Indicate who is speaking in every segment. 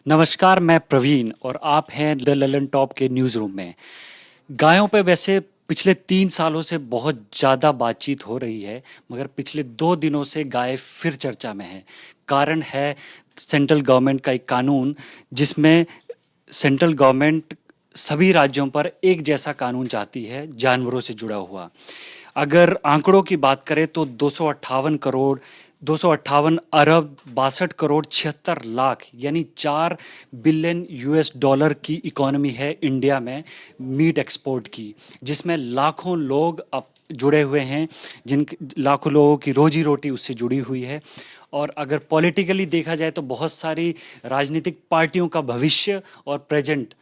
Speaker 1: नमस्कार, मैं प्रवीण और आप हैं द ललन टॉप के न्यूज़ रूम में। गायों पे वैसे पिछले 3 सालों से बहुत ज़्यादा बातचीत हो रही है, मगर पिछले 2 दिनों से गाय फिर चर्चा में है। कारण है सेंट्रल गवर्नमेंट का एक कानून, जिसमें सेंट्रल गवर्नमेंट सभी राज्यों पर एक जैसा कानून चाहती है जानवरों से जुड़ा हुआ। अगर आंकड़ों की बात करें तो 258 अरब 62 करोड़ 76 लाख यानी 4 बिलियन US डॉलर की इकोनॉमी है इंडिया में मीट एक्सपोर्ट की, जिसमें लाखों लोग अब जुड़े हुए हैं, जिन लाखों लोगों की रोजी रोटी उससे जुड़ी हुई है। और अगर पॉलिटिकली देखा जाए तो बहुत सारी राजनीतिक पार्टियों का भविष्य और प्रेजेंट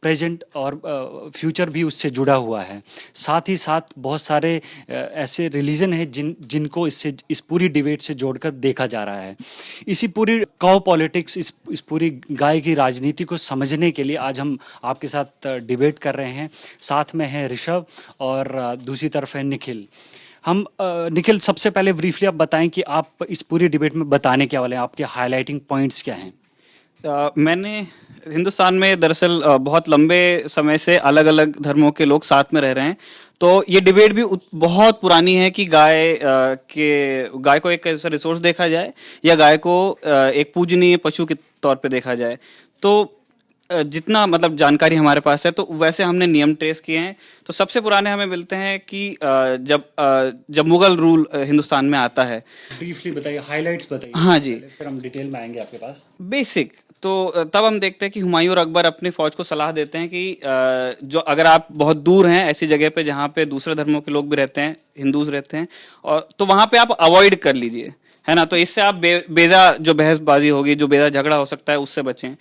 Speaker 1: प्रेजेंट और फ्यूचर भी उससे जुड़ा हुआ है। साथ ही साथ बहुत सारे ऐसे रिलीजन हैं जिनको इस पूरी डिबेट से जोड़कर देखा जा रहा है। इसी पूरी काउ पॉलिटिक्स, इस पूरी गाय की राजनीति को समझने के लिए आज हम आपके साथ डिबेट कर रहे हैं। साथ में है ऋषभ और दूसरी तरफ है निखिल। निखिल, सबसे पहले ब्रीफली आप बताएं कि आप इस पूरी डिबेट में बताने क्या वाले हैं, आपके हाईलाइटिंग पॉइंट्स क्या हैं।
Speaker 2: मैंने हिंदुस्तान में दरअसल बहुत लंबे समय से अलग अलग धर्मों के लोग साथ में रह रहे हैं। तो ये डिबेट भी बहुत पुरानी है कि गाय को एक ऐसा रिसोर्स देखा जाए या गाय को एक पूजनीय पशु के तौर पे देखा जाए। तो जितना मतलब जानकारी हमारे पास है तो वैसे हमने नियम ट्रेस किए हैं। तो सबसे पुराने हमें मिलते हैं कि जब मुगल रूल हिंदुस्तान में आता है।
Speaker 1: ब्रीफली बताइए, हाइलाइट्स बताइए
Speaker 2: हाँ
Speaker 1: सबसे
Speaker 2: जी।
Speaker 1: पहले, फिर हम डिटेल में आएंगे आपके पास।
Speaker 2: बेसिक तो तब हम देखते हैं कि हुमायूं और अकबर अपनी फौज को सलाह देते हैं कि जो अगर आप बहुत दूर हैं ऐसी जगह पे जहाँ पे दूसरे धर्मों के लोग भी रहते हैं, हिंदूज रहते हैं, और तो वहाँ पे आप अवॉइड कर लीजिए, है ना। तो इससे आप बेजा जो बहसबाजी होगी, जो बेजा झगड़ा हो सकता है, उससे बचें।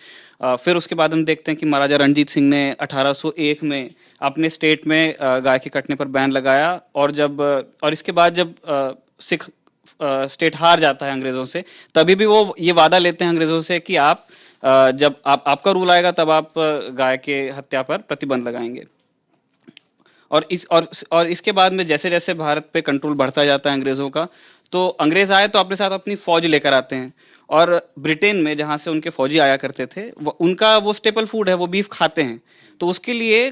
Speaker 2: फिर उसके बाद हम देखते हैं कि महाराजा रणजीत सिंह ने 1801 में अपने स्टेट में गाय के कटने पर बैन लगाया। और इसके बाद जब सिख स्टेट हार जाता है अंग्रेजों से, तभी भी वो ये वादा लेते हैं अंग्रेजों से कि जब आपका रूल आएगा तब आप गाय के हत्या पर प्रतिबंध लगाएंगे। और इसके बाद में जैसे जैसे भारत पे कंट्रोल बढ़ता जाता है अंग्रेजों का, तो अंग्रेज आए तो अपने साथ अपनी फौज लेकर आते हैं। और ब्रिटेन में जहाँ से उनके फौजी आया करते थे, उनका वो स्टेपल फूड है, वो बीफ खाते हैं। तो उसके लिए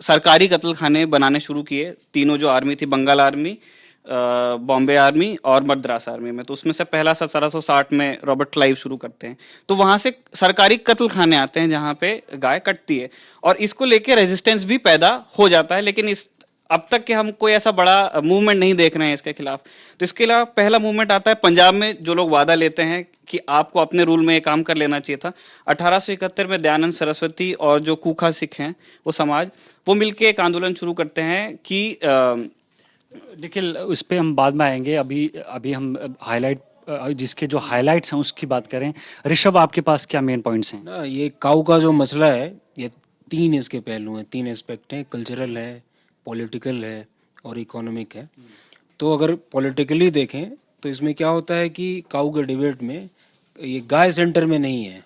Speaker 2: सरकारी कत्ल खाने बनाने शुरू किए। तीनों जो आर्मी थी, बंगाल आर्मी, बॉम्बे आर्मी और मद्रास आर्मी में, तो उसमें से पहला 1760 में रॉबर्ट क्लाइव शुरू करते हैं। तो वहां से सरकारी कत्ल खाने आते हैं जहां पे गाय कटती है, और इसको लेके रेजिस्टेंस भी पैदा हो जाता है। लेकिन इस अब तक के हम कोई ऐसा बड़ा मूवमेंट नहीं देख रहे हैं इसके खिलाफ। तो इसके खिलाफ पहला मूवमेंट आता है पंजाब में, जो लोग वादा लेते हैं कि आपको अपने रूल में ये काम कर लेना चाहिए था। 1871 में दयानंद सरस्वती और जो कूखा सिख हैं, वो समाज, वो मिलके एक आंदोलन शुरू करते हैं कि
Speaker 1: निखिल, उस पे हम बाद में आएंगे। अभी अभी हम जिसके जो हाइलाइट्स हैं उसकी बात करें। ऋषभ, आपके पास क्या मेन पॉइंट्स हैं।
Speaker 3: ना, ये काऊ का जो मसला है, ये तीन इसके पहलू हैं, तीन एस्पेक्ट हैं। कल्चरल है, पॉलिटिकल है और इकोनॉमिक है। तो अगर पॉलिटिकली देखें तो इसमें क्या होता है कि काऊ के डिबेट में ये गाय सेंटर में नहीं है,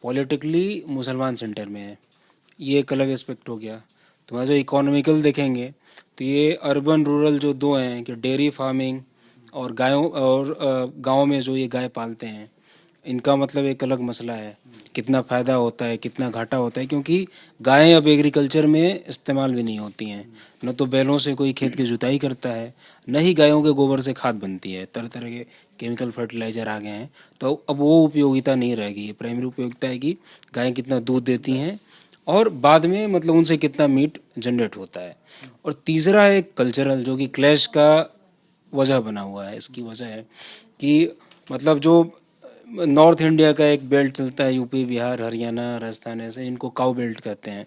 Speaker 3: पॉलिटिकली मुसलमान सेंटर में है। ये एक अलग एस्पेक्ट हो गया। तो वहाँ जो इकोनॉमिकल देखेंगे तो ये अर्बन रूरल जो दो हैं कि डेयरी फार्मिंग और गाँव में जो ये गाय पालते हैं, इनका मतलब एक अलग मसला है। कितना फ़ायदा होता है, कितना घाटा होता है, क्योंकि गायें अब एग्रीकल्चर में इस्तेमाल भी नहीं होती हैं। न तो बैलों से कोई खेत की जुताई करता है, न ही गायों के गोबर से खाद बनती है। तरह तरह के केमिकल फर्टिलाइज़र आ गए हैं, तो अब वो उपयोगिता नहीं रहेगी। ये प्राइमरी उपयोगिता है कि गायें कितना दूध देती हैं और बाद में मतलब उनसे कितना मीट जनरेट होता है। और तीसरा है कल्चरल, जो कि क्लैश का वजह बना हुआ है। इसकी वजह है कि मतलब जो नॉर्थ इंडिया का एक बेल्ट चलता है, यूपी, बिहार, हरियाणा, राजस्थान, ऐसे इनको काऊ बेल्ट कहते हैं,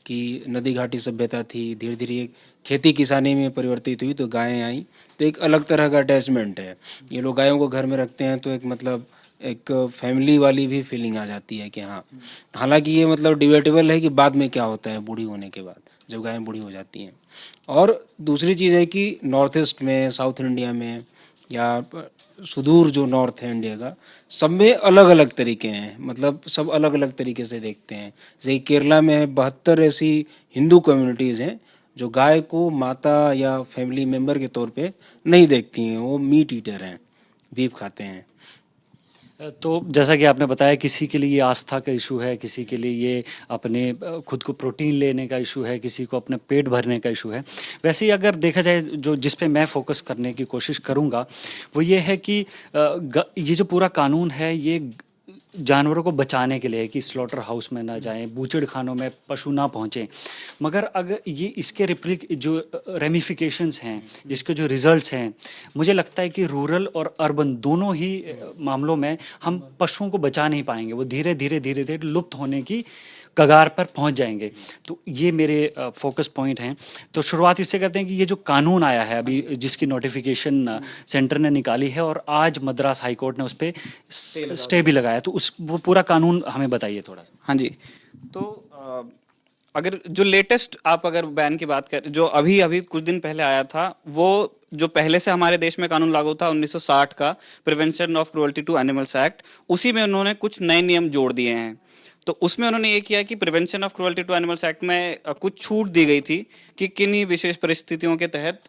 Speaker 3: कि नदी घाटी सभ्यता थी, धीरे धीरे खेती किसानी में परिवर्तित हुई तो गायें आई, तो एक अलग तरह का अटैचमेंट है। ये लोग गायों को घर में रखते हैं तो एक मतलब एक फैमिली वाली भी फीलिंग आ जाती है कि हाँ। हालांकि ये मतलब डिबेटेबल है कि बाद में क्या होता है बूढ़ी होने के बाद, जब गायें बूढ़ी हो जाती हैं। और दूसरी चीज़ है कि नॉर्थ ईस्ट में, साउथ इंडिया में या सुदूर जो नॉर्थ है इंडिया का, सब में अलग अलग तरीके हैं। मतलब सब अलग अलग तरीके से देखते हैं। जैसे केरला में 72 ऐसी हिंदू कम्युनिटीज़ हैं जो गाय को माता या फैमिली मेम्बर के तौर पे नहीं देखती हैं, वो मीट ईटर हैं, बीफ खाते हैं।
Speaker 1: तो जैसा कि आपने बताया, किसी के लिए ये आस्था का इशू है, किसी के लिए ये अपने खुद को प्रोटीन लेने का इशू है, किसी को अपने पेट भरने का इशू है। वैसे ही अगर देखा जाए, जो जिस पे मैं फोकस करने की कोशिश करूँगा वो ये है कि ये जो पूरा कानून है ये जानवरों को बचाने के लिए है कि स्लॉटर हाउस में ना जाएं, बूचड़ खानों में पशु ना पहुंचें। मगर अगर ये इसके जो रेमिफिकेशंस हैं, इसके जो रिजल्ट्स हैं, मुझे लगता है कि रूरल और अर्बन दोनों ही मामलों में हम पशुओं को बचा नहीं पाएंगे। वो धीरे धीरे लुप्त होने की कगार पर पहुंच जाएंगे। तो ये मेरे फोकस पॉइंट हैं। तो शुरुआत इससे करते हैं कि ये जो कानून आया है अभी, जिसकी नोटिफिकेशन सेंटर ने निकाली है और आज मद्रास हाई कोर्ट ने उस पर स्टे भी लगाया, तो वो पूरा कानून हमें बताइए थोड़ा सा।
Speaker 2: हाँ जी। तो अगर जो लेटेस्ट आप अगर बैन की बात कर, जो अभी अभी कुछ दिन पहले आया था, वो जो पहले से हमारे देश में कानून लागू था 1960 का, prevention of cruelty to animals act, उसी में उन्होंने कुछ नए नियम जोड़ दिए हैं। तो उसमें उन्होंने ये किया कि prevention of cruelty to animals act में कुछ छूट दी गई थी कि किन्हीं विशेष परिस्थितियों के तहत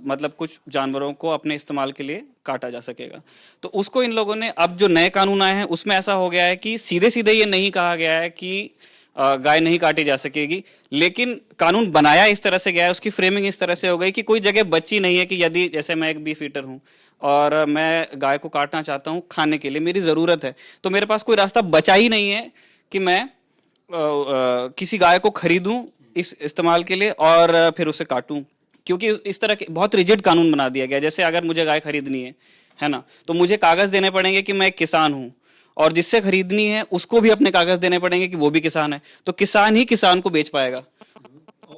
Speaker 2: मतलब कुछ जानवरों को अपने इस्तेमाल के लिए काटा जा सकेगा। तो उसको इन लोगों ने, अब जो नए कानून आए हैं उसमें ऐसा हो गया है कि सीधे सीधे ये नहीं कहा गया है कि गाय नहीं काटी जा सकेगी, लेकिन कानून बनाया इस तरह से गया है, उसकी फ्रेमिंग इस तरह से हो गई कि कोई जगह बची नहीं है कि यदि, जैसे मैं एक बीफ ईटर हूँ और मैं गाय को काटना चाहता हूँ खाने के लिए, मेरी ज़रूरत है, तो मेरे पास कोई रास्ता बचा ही नहीं है कि मैं किसी गाय को खरीदूं इस इस्तेमाल के लिए और फिर उसे काटूं, क्योंकि इस तरह के बहुत रिजिड कानून बना दिया गया। जैसे अगर मुझे गाय खरीदनी है ना, तो मुझे कागज देने पड़ेंगे कि मैं एक किसान हूं, और जिससे खरीदनी है उसको भी अपने कागज देने पड़ेंगे कि वो भी किसान है, तो किसान ही किसान को बेच पाएगा।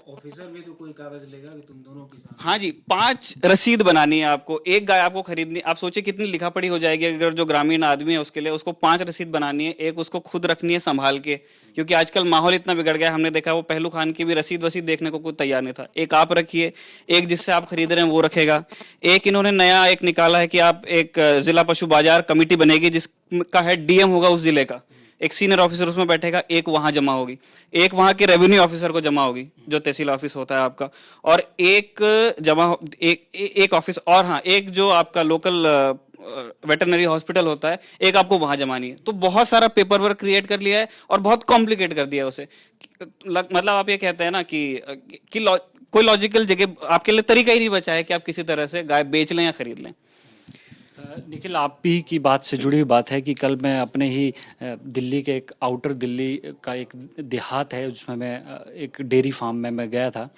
Speaker 3: ऑफिसर भी तो कोई कागज लेगा कि तुम दोनों किसान।
Speaker 2: हाँ जी, 5 रसीद बनानी है आपको। एक गाय आपको खरीदनी, आप सोचिए कितनी लिखा पड़ी हो जाएगी अगर जो ग्रामीण आदमी है उसके लिए, उसको 5 रसीद बनानी है। एक उसको खुद रखनी है संभाल के, क्योंकि आजकल माहौल इतना बिगड़ गया, हमने देखा वो पहलू खान की भी रसीद वसीद देखने को कोई तैयार नहीं था। एक आप रखिए, एक जिससे आप खरीद रहे हैं वो रखेगा। एक इन्होंने नया एक निकाला है कि आप एक जिला पशु बाजार कमेटी बनेगी जिसका हेड डीएम होगा उस जिले का, एक सीनियर ऑफिसर उसमें बैठेगा, एक वहां जमा होगी, एक वहां के रेवेन्यू ऑफिसर को जमा होगी जो तहसील ऑफिस होता है आपका, और एक ऑफिस, और हाँ, एक जो आपका लोकल वेटरनरी हॉस्पिटल होता है, एक आपको वहां जमानी है। तो बहुत सारा पेपर वर्क क्रिएट कर लिया है और बहुत कॉम्प्लिकेट कर दिया है उसे। मतलब आप ये कहते हैं ना कि कोई लॉजिकल जगह आपके लिए तरीका ही नहीं बचा है कि आप किसी तरह से गाय बेच लें या खरीद लें।
Speaker 1: निखिल, आप ही की बात से जुड़ी हुई बात है कि कल मैं अपने ही दिल्ली के एक आउटर दिल्ली का एक देहात है जिसमें मैं एक डेयरी फार्म में मैं गया था।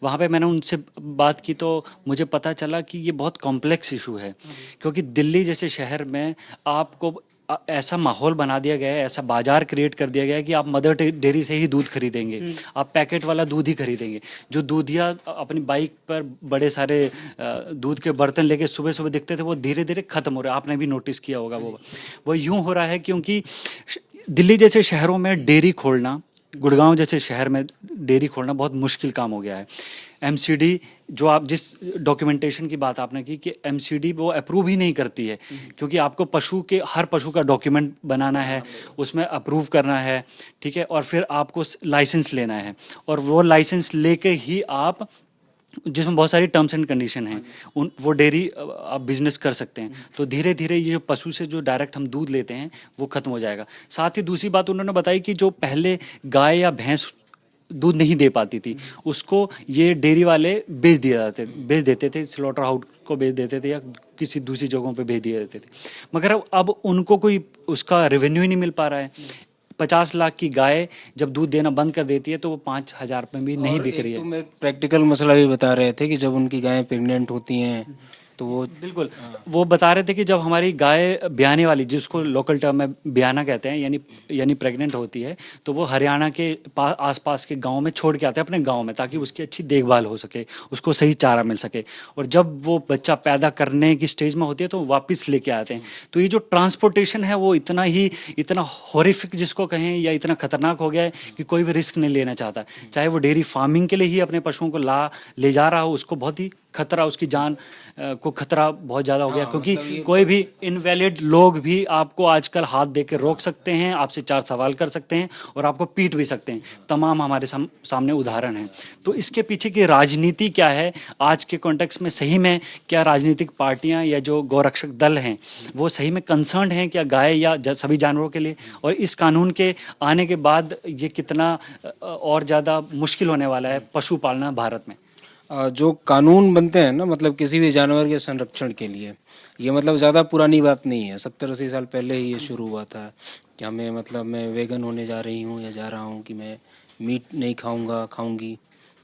Speaker 1: वहाँ पे मैंने उनसे बात की तो मुझे पता चला कि ये बहुत कॉम्प्लेक्स इशू है, क्योंकि दिल्ली जैसे शहर में आपको ऐसा माहौल बना दिया गया है, ऐसा बाजार क्रिएट कर दिया गया है कि आप मदर डेयरी से ही दूध खरीदेंगे, आप पैकेट वाला दूध ही खरीदेंगे। जो दूधिया अपनी बाइक पर बड़े सारे दूध के बर्तन लेके सुबह सुबह दिखते थे, वो धीरे धीरे खत्म हो रहा है। आपने भी नोटिस किया होगा। वो यूं हो रहा है क्योंकि दिल्ली जैसे शहरों में डेयरी खोलना, गुड़गांव जैसे शहर में डेयरी खोलना बहुत मुश्किल काम हो गया है। एमसीडी, जो आप जिस डॉक्यूमेंटेशन की बात आपने की कि एमसीडी वो अप्रूव ही नहीं करती है, क्योंकि आपको हर पशु का डॉक्यूमेंट बनाना है, उसमें अप्रूव करना है, ठीक है, और फिर आपको लाइसेंस लेना है, और वो लाइसेंस लेके ही आप, जिसमें बहुत सारी टर्म्स एंड कंडीशन हैं, वो डेयरी आप बिजनेस कर सकते हैं। तो धीरे धीरे ये जो पशु से जो डायरेक्ट हम दूध लेते हैं वो खत्म हो जाएगा। साथ ही दूसरी बात उन्होंने बताई कि जो पहले गाय या भैंस दूध नहीं दे पाती थी, उसको ये डेयरी वाले बेच देते थे, स्लॉटर हाउस को बेच देते थे या किसी दूसरी जगहों पे भेज दिए देते थे। मगर अब उनको कोई उसका रेवेन्यू ही नहीं मिल पा रहा है। 50 लाख की गाय जब दूध देना बंद कर देती है तो वो 5,000 में भी नहीं बिक रही है।
Speaker 3: तुम एक प्रैक्टिकल मसला भी बता रहे थे कि जब उनकी गायें प्रेग्नेंट होती हैं तो वो
Speaker 1: बिल्कुल, वो बता रहे थे कि जब हमारी गाय ब्याने वाली, जिसको लोकल टर्म में ब्याना कहते हैं, यानी प्रेग्नेंट होती है, तो वो हरियाणा के आसपास के गांव में छोड़ के आते हैं अपने गांव में, ताकि उसकी अच्छी देखभाल हो सके, उसको सही चारा मिल सके, और जब वो बच्चा पैदा करने की स्टेज में होती है तो वापस लेके आते हैं। तो ये जो ट्रांसपोर्टेशन है वो इतना हॉरिफिक जिसको कहें, या इतना खतरनाक हो गया है कि कोई भी रिस्क नहीं लेना चाहता, चाहे वो डेयरी फार्मिंग के लिए ही अपने पशुओं को ले जा रहा हो, उसको बहुत ही खतरा, उसकी जान आपको खतरा बहुत ज़्यादा हो गया, क्योंकि कोई भी इनवैलिड लोग भी आपको आजकल हाथ दे के रोक सकते हैं, आपसे 4 सवाल कर सकते हैं और आपको पीट भी सकते हैं। तमाम हमारे सामने उदाहरण हैं। तो इसके पीछे की राजनीति क्या है आज के कॉन्टेक्स्ट में? सही में क्या राजनीतिक पार्टियां या जो गौरक्षक दल हैं वो सही में कंसर्न्ड हैं क्या गाय या सभी जानवरों के लिए? और इस कानून के आने के बाद ये कितना और ज़्यादा मुश्किल होने वाला है पशु पालना भारत में?
Speaker 3: जो कानून बनते हैं ना, मतलब किसी भी जानवर के संरक्षण के लिए, ये मतलब ज़्यादा पुरानी बात नहीं है। 70-80 साल पहले ही ये शुरू हुआ था कि हमें मतलब मैं वेगन होने जा रही हूँ या जा रहा हूँ कि मैं मीट नहीं खाऊंगा, खाऊंगी,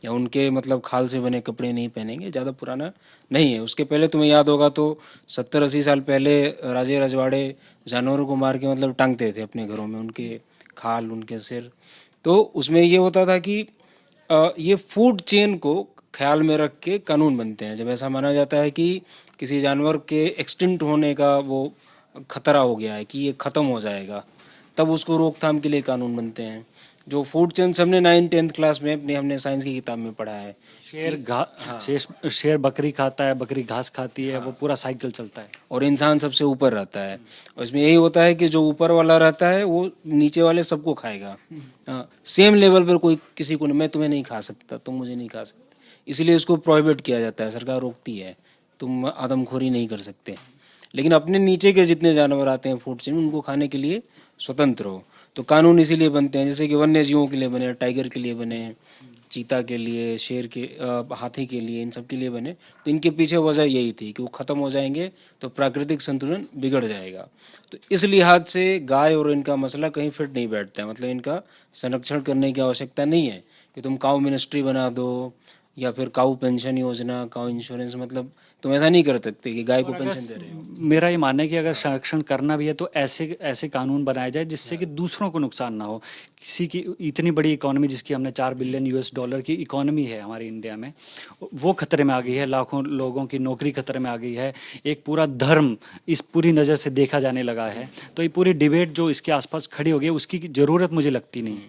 Speaker 3: या उनके मतलब खाल से बने कपड़े नहीं पहनेंगे। ज़्यादा पुराना नहीं है। उसके पहले तुम्हें याद होगा तो 70-80 साल पहले राजे रजवाड़े जानवरों को मार के मतलब टांगते थे अपने घरों में, उनके खाल, उनके सिर। तो उसमें ये होता था कि ये फूड चेन को ख्याल में रख के कानून बनते हैं। जब ऐसा माना जाता है कि किसी जानवर के एक्सटिंक्ट होने का वो खतरा हो गया है, कि ये ख़त्म हो जाएगा, तब उसको रोकथाम के लिए कानून बनते हैं। जो फूड चेन हमने 9th-10th क्लास में हमने साइंस की किताब में पढ़ा है।
Speaker 1: शेर बकरी खाता है, बकरी घास खाती है, वो पूरा साइकिल चलता है
Speaker 3: और इंसान सबसे ऊपर रहता है। और इसमें यही होता है कि जो ऊपर वाला रहता है वो नीचे वाले सबको खाएगा। सेम लेवल पर कोई किसी को मैं तुम्हें नहीं खा सकता, तुम मुझे नहीं खा सकते, इसलिए उसको प्रोहिबिट किया जाता है। सरकार रोकती है, तुम आदमखोरी नहीं कर सकते। लेकिन अपने नीचे के जितने जानवर आते हैं फूड चेन, उनको खाने के लिए स्वतंत्र हो। तो कानून इसीलिए बनते हैं, जैसे कि वन्य जीवों के लिए बने, टाइगर के लिए बने, चीता के लिए, शेर के, हाथी के लिए, इन सब के लिए बने। तो इनके पीछे वजह यही थी कि वो ख़त्म हो जाएंगे तो प्राकृतिक संतुलन बिगड़ जाएगा। तो इस लिहाज से गाय और इनका मसला कहीं फिट नहीं बैठता है। मतलब इनका संरक्षण करने की आवश्यकता नहीं है कि तुम काऊ मिनिस्ट्री बना दो या फिर काऊ पेंशन योजना, काऊ इंश्योरेंस। मतलब तुम ऐसा नहीं कर सकते कि गाय को पेंशन दे रहे हो।
Speaker 1: मेरा ये मानना है कि अगर संरक्षण करना भी है तो ऐसे ऐसे कानून बनाए जाए जिससे कि दूसरों को नुकसान ना हो। किसी की इतनी बड़ी इकोनॉमी, जिसकी हमने $4 बिलियन US की इकोनॉमी है हमारी इंडिया में, वो खतरे में आ गई है। लाखों लोगों की नौकरी खतरे में आ गई है। एक पूरा धर्म इस पूरी नज़र से देखा जाने लगा है। तो ये पूरी डिबेट जो इसके आसपास खड़ी हो गई, उसकी ज़रूरत मुझे लगती नहीं।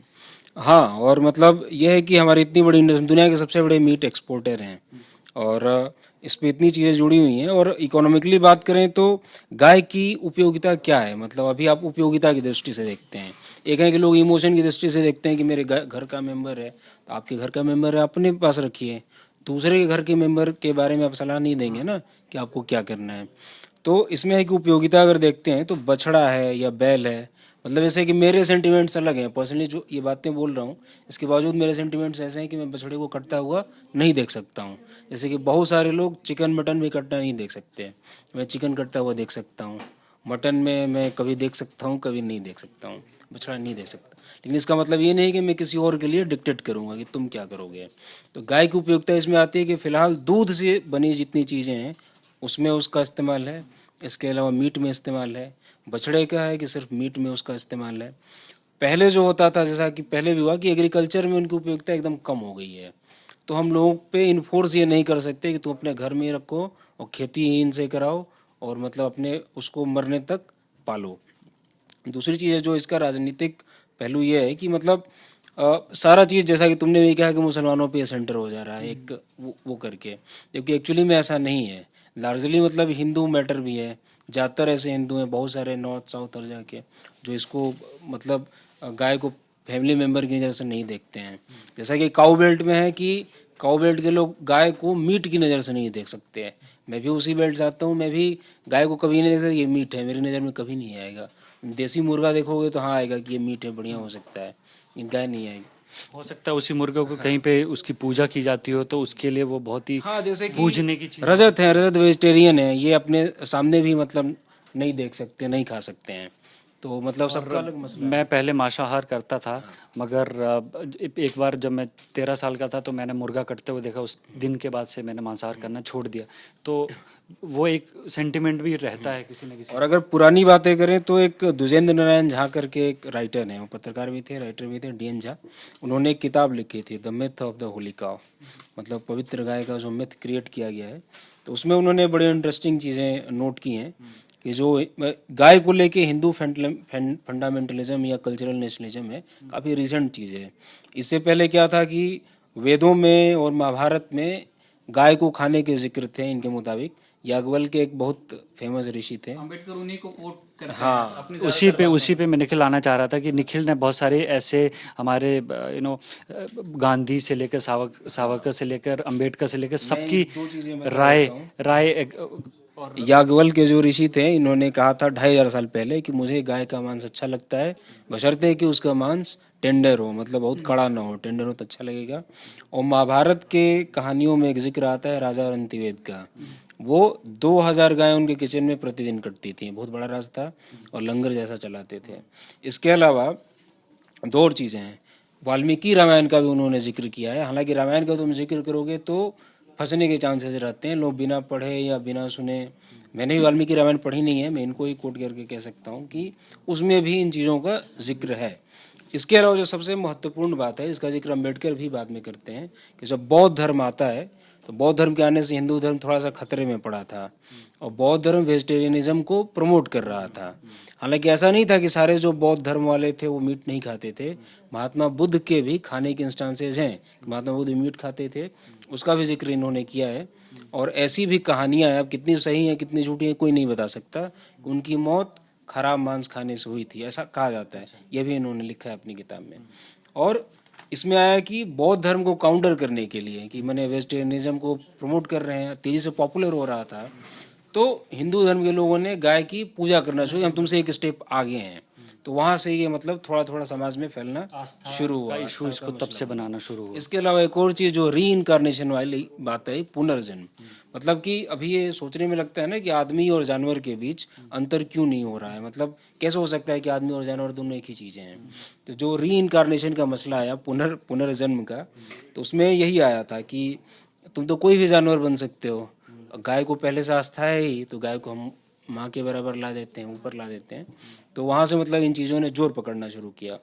Speaker 3: हाँ, और मतलब यह है कि हमारी इतनी बड़ी इंडस्ट्री, दुनिया के सबसे बड़े मीट एक्सपोर्टर हैं, और इस पे इतनी चीज़ें जुड़ी हुई हैं। और इकोनॉमिकली बात करें तो गाय की उपयोगिता क्या है? मतलब अभी आप उपयोगिता की दृष्टि से देखते हैं। एक है कि लोग इमोशन की दृष्टि से देखते हैं कि मेरे घर का मेंबर है, तो आपके घर का मेंबर है, अपने पास रखिए। दूसरे के घर के मेंबर के बारे में आप सलाह नहीं देंगे ना कि आपको क्या करना है। तो इसमें है कि उपयोगिता अगर देखते हैं तो बछड़ा है या बैल है, मतलब ऐसे कि मेरे सेंटिमेंट्स अलग हैं। पर्सनली जो ये बातें बोल रहा हूँ, इसके बावजूद मेरे सेंटिमेंट्स ऐसे हैं कि मैं बछड़े को कटता हुआ नहीं देख सकता हूँ। जैसे कि बहुत सारे लोग चिकन मटन भी कटना नहीं देख सकते, मैं चिकन कटता हुआ देख सकता हूँ। मटन में मैं कभी देख सकता हूँ, कभी नहीं देख सकता हूँ, बछड़ा नहीं देख सकता। लेकिन इसका मतलब ये नहीं कि मैं किसी और के लिए डिक्टेट करूँगा कि तुम क्या करोगे। तो गाय की उपयोगिता इसमें आती है कि फ़िलहाल दूध से बनी जितनी चीज़ें हैं उसमें उसका इस्तेमाल है। इसके अलावा मीट में इस्तेमाल है। बछड़े का है कि सिर्फ मीट में उसका इस्तेमाल है। पहले जो होता था, जैसा कि पहले भी हुआ, कि एग्रीकल्चर में उनकी उपयोगिता एकदम कम हो गई है। तो हम लोगों पे इन्फोर्स ये नहीं कर सकते कि तुम अपने घर में ही रखो और खेती ही इनसे कराओ और मतलब अपने उसको मरने तक पालो। दूसरी चीज़ है जो इसका राजनीतिक पहलू ये है कि मतलब सारा चीज़, जैसा कि तुमने भी कहा कि मुसलमानों पे सेंटर हो जा रहा है एक वो करके, जबकि एक्चुअली में ऐसा नहीं है। लार्जली मतलब हिंदू मैटर भी है। ज़्यादातर ऐसे हिंदू हैं, बहुत सारे नॉर्थ साउथ हर जगह के, जो इसको मतलब गाय को फैमिली मेम्बर की नज़र से नहीं देखते हैं। जैसा कि काऊ बेल्ट में है कि काऊ बेल्ट के लोग गाय को मीट की नज़र से नहीं देख सकते हैं। मैं भी उसी बेल्ट से आता हूँ, मैं भी गाय को कभी नहीं देख सकता ये मीट है, मेरी नज़र में कभी नहीं आएगा। देसी मुर्गा देखोगे तो हाँ आएगा कि ये मीट है, बढ़िया हो सकता है, गाय नहीं आएगी।
Speaker 1: हो सकता है उसी मुर्गे को कहीं पे उसकी पूजा की जाती हो तो उसके लिए वो बहुत ही
Speaker 3: हाँ, जैसे कि
Speaker 1: पूजने की चीज़।
Speaker 3: रजत है, रजत वेजिटेरियन है, ये अपने सामने भी मतलब नहीं देख सकते, नहीं खा सकते हैं। तो मतलब सबका अलग मसला है।
Speaker 1: मैं पहले मांसाहार करता था, मगर एक बार जब मैं 13 साल का था तो मैंने मुर्गा कटते हुए देखा। उस दिन के बाद से मैंने मांसाहार करना छोड़ दिया। तो वो एक सेंटिमेंट भी रहता है किसी न किसी।
Speaker 3: और अगर पुरानी बातें करें तो एक द्विजेंद्र नारायण झा करके एक राइटर हैं, वो पत्रकार भी थे, राइटर भी थे, DN झा। उन्होंने एक किताब लिखी थी, the myth of the Holi cow, मतलब पवित्र गाय का जो मिथ क्रिएट किया गया है। तो उसमें उन्होंने बड़ी इंटरेस्टिंग चीज़ें नोट की हैं कि जो गाय को लेके हिंदू फंडामेंटलिज्म या कल्चरल नेशनलिज्म है, काफ़ी रिसेंट चीज़ है। इससे पहले क्या था कि वेदों में और महाभारत में गाय को खाने के जिक्र थे इनके मुताबिक, याज्ञवल्क्य एक बहुत फेमस ऋषि थे।
Speaker 2: अम्बेडकर उन्हीं को कोट करते हैं
Speaker 3: हाँ,
Speaker 2: अपनी
Speaker 1: उसी पे मैं निखिल आना चाह रहा था कि निखिल ने बहुत सारे ऐसे हमारे गांधी से लेकर सावरकर से लेकर अंबेडकर से लेकर सबकी
Speaker 3: दो चीजें मैं
Speaker 1: राय राय
Speaker 3: याज्ञवल्क्य जो ऋषि थे, इन्होंने कहा था 2500 साल पहले कि मुझे गाय का मांस अच्छा लगता है, बशर्ते कि उसका मांस टेंडर हो, मतलब बहुत कड़ा ना हो, टेंडर हो तो अच्छा लगेगा। और महाभारत के कहानियों में एक जिक्र आता है राजा रंतिवेद का। वो 2000 गाय उनके किचन में प्रतिदिन कटती थी, बहुत बड़ा राज था और लंगर जैसा चलाते थे। इसके अलावा दो और चीज़ें हैं, वाल्मीकि रामायण का भी उन्होंने जिक्र किया है। हालांकि रामायण का तुम जिक्र करोगे तो फंसने के चांसेस रहते हैं, लोग बिना पढ़े या बिना सुने। मैंने भी वाल्मीकि रामायण पढ़ी नहीं है, मैं इनको ही कोट करके कह सकता हूँ कि उसमें भी इन चीज़ों का जिक्र है। इसके अलावा जो सबसे महत्वपूर्ण बात है, इसका जिक्र अम्बेडकर भी बाद में करते हैं, कि जब बौद्ध धर्म आता है तो बौद्ध धर्म के आने से हिंदू धर्म थोड़ा सा खतरे में पड़ा था और बौद्ध धर्म वेजिटेरियनिज्म को प्रमोट कर रहा था। हालांकि ऐसा नहीं था कि सारे जो बौद्ध धर्म वाले थे वो मीट नहीं खाते थे। महात्मा बुद्ध के भी खाने के इंस्टांसेस हैं, महात्मा बुद्ध मीट खाते थे, उसका भी जिक्र इन्होंने किया है। और ऐसी भी कहानियाँ हैं, अब कितनी सही हैं कितनी झूठी हैं कोई नहीं बता सकता, उनकी मौत खराब मांस खाने से हुई थी, ऐसा कहा जाता है। यह भी इन्होंने लिखा है अपनी किताब में। और इसमें आया कि बौद्ध धर्म को काउंटर करने के लिए, कि मैंने वेजिटेरियनिज्म को प्रमोट कर रहे हैं, तेजी से पॉपुलर हो रहा था, तो हिंदू धर्म के लोगों ने गाय की पूजा करना शुरू, हम तुमसे एक स्टेप आगे हैं। तो वहाँ से ये मतलब थोड़ा थोड़ा समाज में फैलना शुरू हुआ,
Speaker 1: इशू इसको तब से बनाना शुरू हुआ।
Speaker 3: इसके अलावा एक और चीज़ जो री इनकारनेशन वाली बात है, पुनर्जन्म। मतलब कि अभी ये सोचने में लगता है ना कि आदमी और जानवर के बीच अंतर क्यों नहीं हो रहा है, मतलब कैसे हो सकता है कि आदमी और जानवर दोनों एक ही चीज़ें हैं। तो जो री इनकारनेशन का मसला आया, पुनर्जन्म का, तो उसमें यही आया था कि तुम तो कोई भी जानवर बन सकते हो, गाय को पहले से आस्था है ही, तो गाय को हम माँ के बराबर ला देते हैं, ऊपर ला देते हैं। तो वहाँ से मतलब इन चीज़ों ने जोर पकड़ना शुरू किया।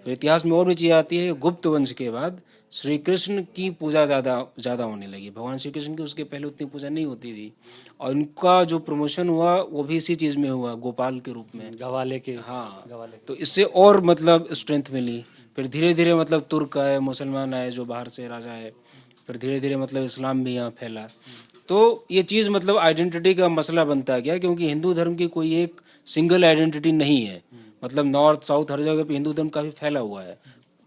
Speaker 3: फिर इतिहास में और भी चीज़ आती है, गुप्त वंश के बाद श्री कृष्ण की पूजा ज़्यादा होने लगी। भगवान श्री कृष्ण की उसके पहले उतनी पूजा नहीं होती थी, और उनका जो प्रमोशन हुआ वो भी इसी चीज़ में हुआ, गोपाल के रूप में,
Speaker 1: गवाले के।
Speaker 3: हाँ
Speaker 1: गवाले।
Speaker 3: तो इससे और मतलब स्ट्रेंथ मिली। फिर धीरे धीरे मतलब तुर्क आए, मुसलमान आए जो बाहर से राजा आए, फिर धीरे धीरे मतलब इस्लाम भी यहाँ फैला। तो ये चीज़ मतलब आइडेंटिटी का मसला बनता गया, क्योंकि हिंदू धर्म की कोई एक सिंगल आइडेंटिटी नहीं है। मतलब नॉर्थ साउथ हर जगह पे हिंदू धर्म काफ़ी फैला हुआ है।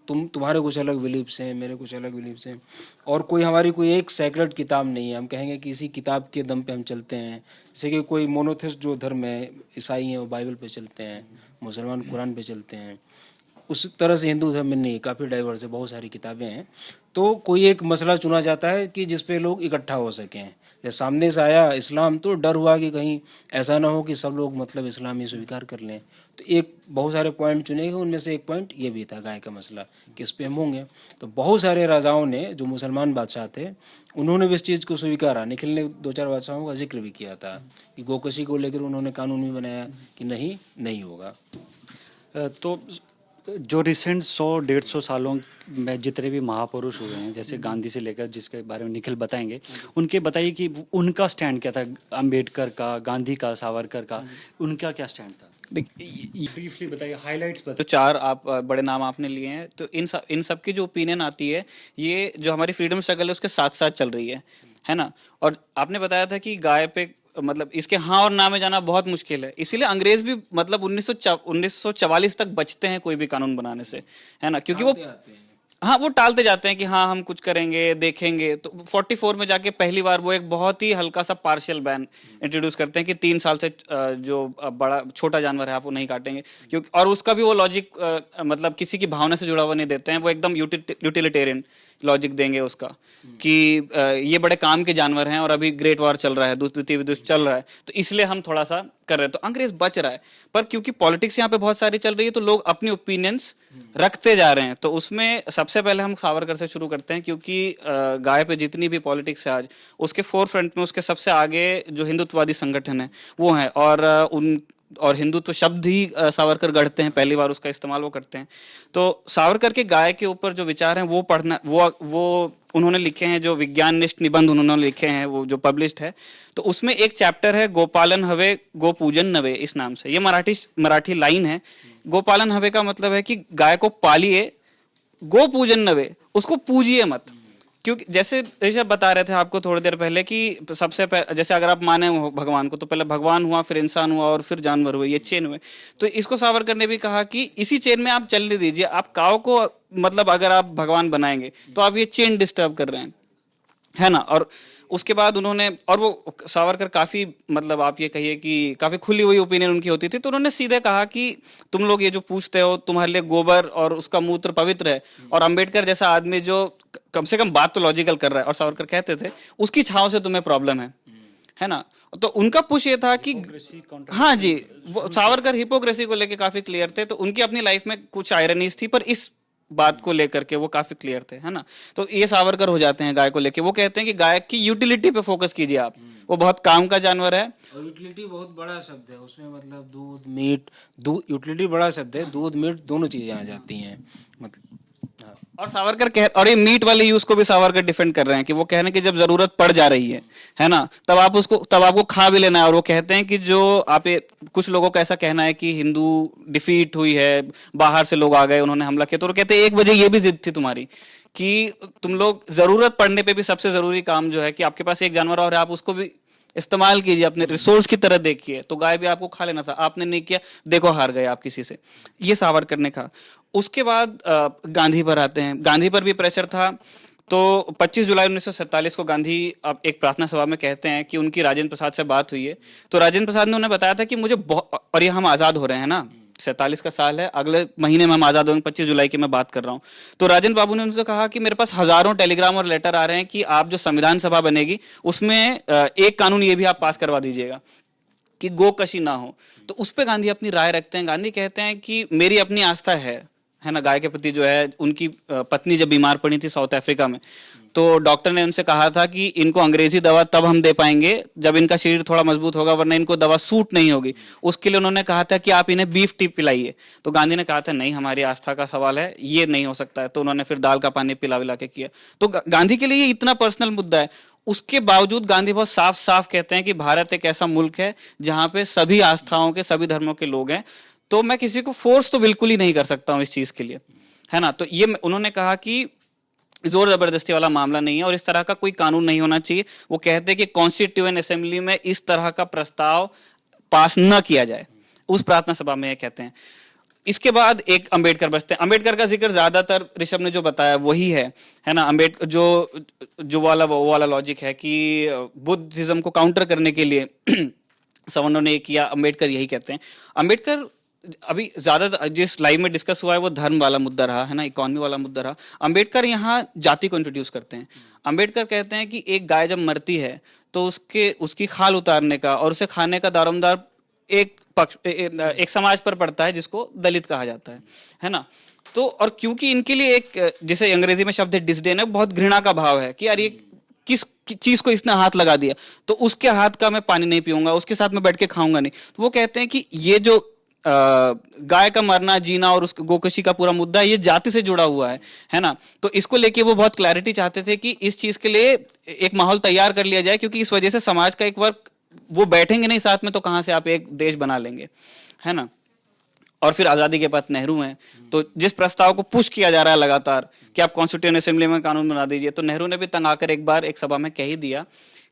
Speaker 3: तुम्हारे कुछ अलग बिलीफ्स हैं, मेरे कुछ अलग बिलीफ्स हैं, और हमारी कोई एक सैक्रेड किताब नहीं है। हम कहेंगे कि इसी किताब के दम पे हम चलते हैं। जैसे कि कोई मोनोथिस्ट जो धर्म है, ईसाई हैं वो बाइबल पे चलते हैं, मुसलमान कुरान पे चलते हैं। उस तरह से हिंदू धर्म में नहीं, काफ़ी डाइवर्स है, बहुत सारी किताबें हैं। तो कोई एक मसला चुना जाता है कि जिस पे लोग इकट्ठा हो सकें। जैसे सामने से आया इस्लाम, तो डर हुआ कि कहीं ऐसा ना हो कि सब लोग मतलब इस्लाम ही स्वीकार कर लें। तो एक बहुत सारे पॉइंट चुने गए, उनमें से एक पॉइंट ये भी था गाय का मसला, किस पे हम होंगे। तो बहुत सारे राजाओं ने, जो मुसलमान बादशाह थे, उन्होंने भी इस चीज़ को स्वीकारा। निखिल ने 2-4 बादशाहों का जिक्र भी किया था कि गोकशी को लेकर उन्होंने कानून भी बनाया कि नहीं होगा।
Speaker 1: तो जो रिसेंट 100-150 सालों में जितने भी महापुरुष हुए हैं, जैसे गांधी से लेकर, जिसके बारे में निखिल बताएंगे, उनके बताइए कि उनका स्टैंड क्या था, अंबेडकर का, गांधी का, सावरकर का, उनका क्या स्टैंड था? ब्रीफली बताइए, हाइलाइट्स बताइए।
Speaker 2: तो 4 आप बड़े नाम आपने लिए हैं, तो इन सब की जो ओपिनियन आती है, ये जो हमारी फ्रीडम स्ट्रगल है उसके साथ साथ चल रही है ना। और आपने बताया था कि गाय पे मतलब इसके हाँ और ना में जाना बहुत मुश्किल है, इसीलिए अंग्रेज भी मतलब 1944 तक बचते हैं कोई भी कानून बनाने से, है ना, क्योंकि वो टालते जाते हैं कि हाँ हम कुछ करेंगे, देखेंगे। तो 44 में जाके पहली बार वो एक बहुत ही हल्का सा पार्शियल बैन इंट्रोड्यूस करते हैं कि 3 साल से जो बड़ा छोटा जानवर है आप वो नहीं काटेंगे, क्योंकि और उसका भी वो लॉजिक मतलब किसी की भावना से जुड़ा हुआ नहीं देते हैं, वो एकदम यूटिलिटेरियन लॉजिक देंगे उसका कि ये बड़े काम के जानवर हैं और अभी ग्रेट वॉर चल रहा है, द्वितीय विश्व युद्ध चल रहा है, तो इसलिए हम थोड़ा सा कर रहे हैं। तो अंग्रेज बच रहा है, पर क्योंकि पॉलिटिक्स यहाँ पे बहुत सारी चल रही है तो लोग अपनी ओपिनियंस रखते जा रहे हैं। तो उसमें सबसे पहले हम सावरकर से शुरू करते हैं, क्योंकि गाय पे जितनी भी पॉलिटिक्स है आज, उसके फोर फ्रंट में उसके सबसे आगे जो हिंदुत्ववादी संगठन है वो है, और हिंदुत्व शब्द ही सावरकर गढ़ते हैं, पहली बार उसका इस्तेमाल वो करते हैं। तो सावरकर के गाय के ऊपर जो विचार हैं वो पढ़ना, वो उन्होंने लिखे हैं, जो विज्ञाननिष्ठ निबंध उन्होंने लिखे हैं, वो जो पब्लिश्ड है। तो उसमें एक चैप्टर है गोपालन हवे गो पूजन नवे, इस नाम से। ये मराठी लाइन है। गोपालन हवे का मतलब है कि गाय को पालिए, गो पूजन नवे, उसको पूजिए मत। क्योंकि जैसे ऋषभ बता रहे थे आपको थोड़ी देर पहले कि जैसे अगर आप माने हो भगवान को, तो पहले भगवान हुआ, फिर इंसान हुआ और फिर जानवर हुए, ये चेन हुए। तो इसको सावरकर ने भी कहा कि इसी चेन में आप चलने दीजिए, आप काव को मतलब अगर आप भगवान बनाएंगे तो आप ये चेन डिस्टर्ब कर रहे हैं, है ना। और उसके बाद उन्होंने, और वो सावरकर काफी मतलब आप ये कहिए कि काफी खुली हुई ओपिनियन उनकी होती थी, तो उन्होंने सीधे कहा कि तुम लोग ये जो पूछते हो, तुम्हारे लिए गोबर और उसका मूत्र पवित्र है, और अंबेडकर जैसा आदमी जो कम से कम बात तो लॉजिकल कर रहा है, और सावरकर कहते थे उसकी छांव से तुम्हें प्रॉब्लम है ना। तो उनका पुश ये था कि हाँ जी, वो सावरकर हिपोक्रेसी को लेके काफी क्लियर थे, तो उनकी अपनी लाइफ में कुछ आयरनीज थी, पर इस बात को लेकर के वो काफी क्लियर थे, है ना। तो ये सावरकर हो जाते हैं गाय को लेके। वो कहते हैं कि गाय की यूटिलिटी पे फोकस कीजिए आप, वो बहुत काम का जानवर है।
Speaker 3: और यूटिलिटी बहुत बड़ा शब्द है उसमें, मतलब दूध मीट, दूध यूटिलिटी बड़ा शब्द है, दूध मीट दोनों चीजें आ जाती हैं मतलब। हाँ।
Speaker 2: और सावरकर और ये मीट वाले यूज को भी सावरकर डिफेंड कर रहे हैं कि वो कह रहे हैं कि जब जरूरत पड़ जा रही है ना, तब आपको खा भी लेना है। और वो कहते हैं कि जो कुछ लोगों का ऐसा कहना है कि हिंदू डिफीट हुई है, बाहर से लोग आ गए, उन्होंने हमला किया, तो वो कहते हैं एक वजह ये भी जिद थी तुम्हारी कि तुम लोग जरूरत पड़ने पे भी सबसे जरूरी काम जो है कि आपके पास एक जानवर और आप उसको भी इस्तेमाल कीजिए, अपने रिसोर्स की तरह देखिए। तो गाय भी आपको खा लेना था, आपने नहीं किया, देखो हार गए आप किसी से। ये सावरकर ने कहा। उसके बाद गांधी पर आते हैं। गांधी पर भी प्रेशर था। तो 25 जुलाई 1947 को गांधी अब एक प्रार्थना सभा में कहते हैं कि उनकी राजेंद्र प्रसाद से बात हुई है। तो राजेंद्र प्रसाद ने उन्हें बताया था कि मुझे और ये हम आजाद हो रहे हैं ना, 47 का साल है, अगले महीने में हम आजाद होंगे, 25 जुलाई की मैं बात कर रहा हूँ। तो राजेंद्र बाबू ने उनसे कहा कि मेरे पास हजारों टेलीग्राम और लेटर आ रहे हैं कि आप जो संविधान सभा बनेगी उसमें एक कानून ये भी आप पास करवा दीजिएगा कि गोकशी ना हो। तो उस पर गांधी अपनी राय रखते हैं। गांधी कहते हैं कि मेरी अपनी आस्था है ना गाय के प्रति जो है। उनकी पत्नी जब बीमार पड़ी थी साउथ अफ्रीका में, तो डॉक्टर ने उनसे कहा था कि इनको अंग्रेजी दवा तब हम दे पाएंगे जब इनका शरीर थोड़ा मजबूत होगा, वरना इनको दवा सूट नहीं होगी। उसके लिए उन्होंने कहा था कि आप इन्हें बीफ टी पिलाइए। तो गांधी ने कहा था नहीं, हमारी आस्था का सवाल है, ये नहीं हो सकता है। तो उन्होंने फिर दाल का पानी पिला विला के किया। तो गांधी के लिए ये इतना पर्सनल मुद्दा है। उसके बावजूद गांधी बहुत साफ साफ कहते हैं कि भारत एक ऐसा मुल्क है जहां पे सभी आस्थाओं के, सभी धर्मों के लोग हैं, तो मैं किसी को फोर्स तो बिल्कुल ही नहीं कर सकता हूं इस चीज के लिए, है ना। तो ये उन्होंने कहा कि जोर जबरदस्ती वाला मामला नहीं है और इस तरह का कोई कानून नहीं होना चाहिए। वो कहते हैं कि कॉन्स्टिट्यूएंट असेंबली में इस तरह का प्रस्ताव पास न किया जाए। उस प्रार्थना सभा में ये कहते हैं। इसके बाद एक अंबेडकर बचते हैं। अंबेडकर का जिक्र ज्यादातर ऋषभ ने जो बताया वही है ना। अंबेडकर जो वाला लॉजिक है कि बुद्धिज्म को काउंटर करने के लिए सवर्णों ने किया, अंबेडकर यही कहते हैं। अंबेडकर अभी ज्यादा जिस लाइव में डिस्कस हुआ है वो धर्म वाला मुद्दा रहा है ना, इकोनॉमी वाला मुद्दा रहा। अंबेडकर यहाँ जाति को इंट्रोड्यूस करते हैं। अंबेडकर कहते हैं कि एक गाय जब मरती है तो उसकी खाल उतारने का और उसे खाने का दारोमदार एक समाज पर पड़ता है जिसको दलित कहा जाता है ना। तो और क्योंकि इनके लिए एक, जिसे अंग्रेजी में शब्द है डिसडेन है, बहुत घृणा का भाव है कि यार ये किस चीज को इसने हाथ लगा दिया, तो उसके हाथ का मैं पानी नहीं पीऊंगा, उसके साथ में बैठ के खाऊंगा नहीं। तो वो कहते हैं कि ये जो गाय का मरना जीना और उस गोकशी का पूरा मुद्दा ये जाति से जुड़ा हुआ है ना। तो इसको लेके वो बहुत क्लैरिटी चाहते थे कि इस चीज के लिए एक माहौल तैयार कर लिया जाए, क्योंकि इस वजह से समाज का एक वर्ग, वो बैठेंगे नहीं साथ में तो कहां से आप एक देश बना लेंगे, है ना। और फिर आजादी के बाद नेहरू हैं, तो जिस प्रस्ताव को पुश किया जा रहा है लगातार कि आप कॉन्स्टिट्यूएंट असेंबली में कानून बना दीजिए, तो नेहरू ने भी तंग आकर एक बार एक सभा में कह ही दिया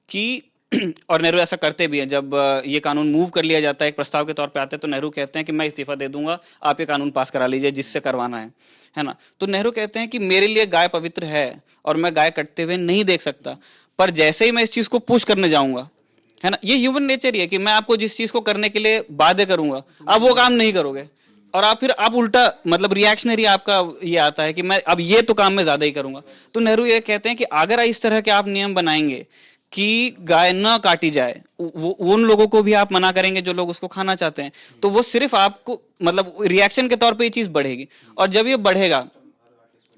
Speaker 2: कि और नेहरू ऐसा करते भी हैं, जब ये कानून मूव कर लिया जाता है, एक प्रस्ताव के तौर पे आते हैं, तो नेहरू कहते हैं कि मैं इस्तीफा दे दूंगा, आप ये कानून पास करा लीजिए जिससे करवाना है ना। तो नेहरू कहते हैं कि मेरे लिए गाय पवित्र है और मैं गाय कटते हुए नहीं देख सकता, पर जैसे ही मैं इस चीज को पुश करने जाऊंगा, है ना, ये ह्यूमन नेचर ही है कि मैं आपको जिस चीज को करने के लिए बाध्य करूंगा, अब वो काम नहीं करोगे और आप उल्टा, मतलब रिएक्शनरी आपका ये आता है कि मैं अब ये तो काम मैं ज्यादा ही करूंगा। तो नेहरू ये कहते हैं कि अगर इस तरह के आप नियम बनाएंगे कि गाय न काटी जाए, वो उन लोगों को भी आप मना करेंगे जो लोग उसको खाना चाहते हैं, तो वो सिर्फ आपको, मतलब रिएक्शन के तौर पे ये चीज बढ़ेगी। और जब ये बढ़ेगा,